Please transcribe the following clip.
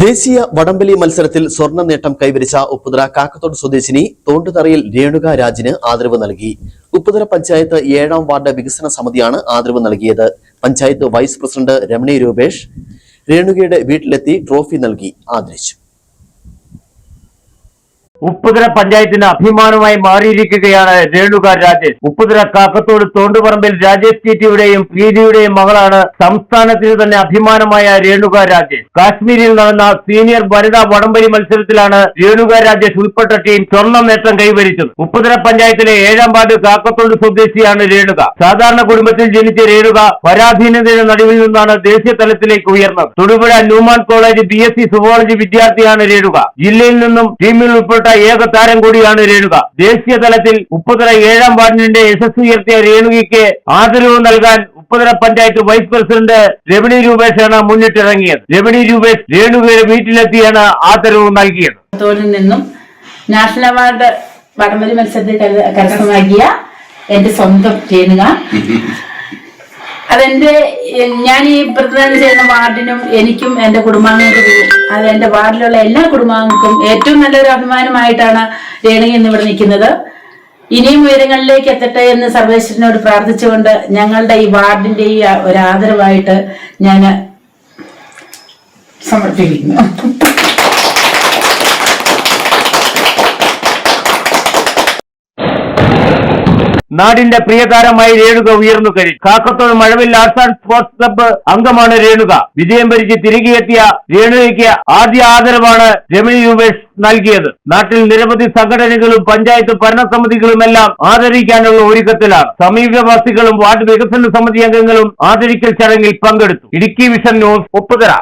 ദേശീയ വടംവലി മത്സരത്തിൽ സ്വർണ്ണ നേട്ടം കൈവരിച്ച ഉപ്പുതറ കാക്കത്തോട് സ്വദേശിനി തോണ്ടുതറയിൽ രേണുക രാജിന് ആദരവ് നൽകി. ഉപ്പുതറ പഞ്ചായത്ത് 7ാം വാർഡ് വികസന സമിതിയാണ് ആദരവ് നൽകിയത്. പഞ്ചായത്ത് വൈസ് പ്രസിഡന്റ് രമണി രൂപേഷ് രേണുകയുടെ വീട്ടിലെത്തി ട്രോഫി നൽകി ആദരിച്ചു. ഉപ്പുതറ പഞ്ചായത്തിന് അഭിമാനമായി മാറിയിരിക്കുകയാണ് രേണുക രാജേഷ്. ഉപ്പുതറ കാക്കത്തോട് തോണ്ടുപറമ്പിൽ രാജേഷ് ടിയുടെയും പ്രീതിയുടെയും മകളാണ് സംസ്ഥാനത്തിന് തന്നെ അഭിമാനമായ രേണുക രാജേഷ്. കാശ്മീരിൽ നടന്ന സീനിയർ വനിതാ വടംവലി മത്സരത്തിലാണ് രേണുക രാജേഷ് ഉൾപ്പെട്ട ടീം സ്വർണ്ണ നേട്ടം കൈവരിച്ചത്. ഉപ്പുതറ പഞ്ചായത്തിലെ 7ാം വാർഡ് കാക്കത്തോട് സ്വദേശിയാണ് രേണുക. സാധാരണ കുടുംബത്തിൽ ജനിച്ച രേണുക പരാധീനതയുടെ നടുവിൽ നിന്നാണ് ദേശീയ തലത്തിലേക്ക് ഉയർന്നത്. Thodupuzha Newman college BSc zoology വിദ്യാർത്ഥിയാണ് രേണുക. ജില്ലയിൽ നിന്നും ടീമിൽ ഉൾപ്പെട്ട ഏക താരം കൂടിയാണ് രേണുക. ദേശീയ തലത്തിൽ ഉപ്പുതറ 7ാം വാർഡിന്റെ യശസ് ഉയർത്തിയ രേണുകയ്ക്ക് ആദരവ് നൽകാൻ ഉപ്പുതറ പഞ്ചായത്ത് വൈസ് പ്രസിഡന്റ് രമണി രൂപേഷാണ് മുന്നിട്ടിറങ്ങിയത്. രമണി രൂപേഷ് രേണുകയുടെ വീട്ടിലെത്തിയാണ് ആദരവ് നൽകിയത്. നിന്നും നാഷണൽ അവാർഡ് വടംവലി മത്സരത്തിൽ കരസ്ഥമാക്കിയ എന്റെ സ്വന്തം രേണുക, ഞാൻ ഈ പ്രതിനിധാനം ചെയ്യുന്ന വാർഡിനും എനിക്കും എന്റെ കുടുംബാംഗങ്ങൾക്കും അത് എന്റെ വാർഡിലുള്ള എല്ലാ കുടുംബാംഗങ്ങൾക്കും ഏറ്റവും നല്ലൊരു അഭിമാനമായിട്ടാണ് രേണുക ഇന്നിവിടെ നിൽക്കുന്നത്. ഇനിയും ഉയരങ്ങളിലേക്ക് എത്തട്ടെ എന്ന് സർവേശ്വരനോട് പ്രാർത്ഥിച്ചുകൊണ്ട് ഞങ്ങളുടെ ഈ വാർഡിന്റെ ഈ ഒരു ആദരവായിട്ട് ഞാൻ സമർപ്പിക്കുന്നു. നാടിന്റെ പ്രിയതാരമായി രേണുക ഉയർന്നു കഴിഞ്ഞു. കാക്കത്തോട് മഴവിൽ ആർട്സ് ആൻഡ് സ്പോർട്സ് ക്ലബ്ബ് അംഗമാണ് രേണുക. വിജയം ഭരിച്ച് തിരികെ എത്തിയ രേണുകയ്ക്ക് ആദ്യ ആദരവാണ് രമണി രൂപേഷ് നൽകിയത്. നാട്ടിൽ നിരവധി സംഘടനകളും പഞ്ചായത്ത് ഭരണസമിതികളുമെല്ലാം ആദരിക്കാനുള്ള ഒരുക്കത്തിലാണ്. സമീപവാസികളും വാർഡ് വികസന സമിതി അംഗങ്ങളും ആദരിക്കൽ ചടങ്ങിൽ പങ്കെടുത്തു. Idukki vision news, Upputhara.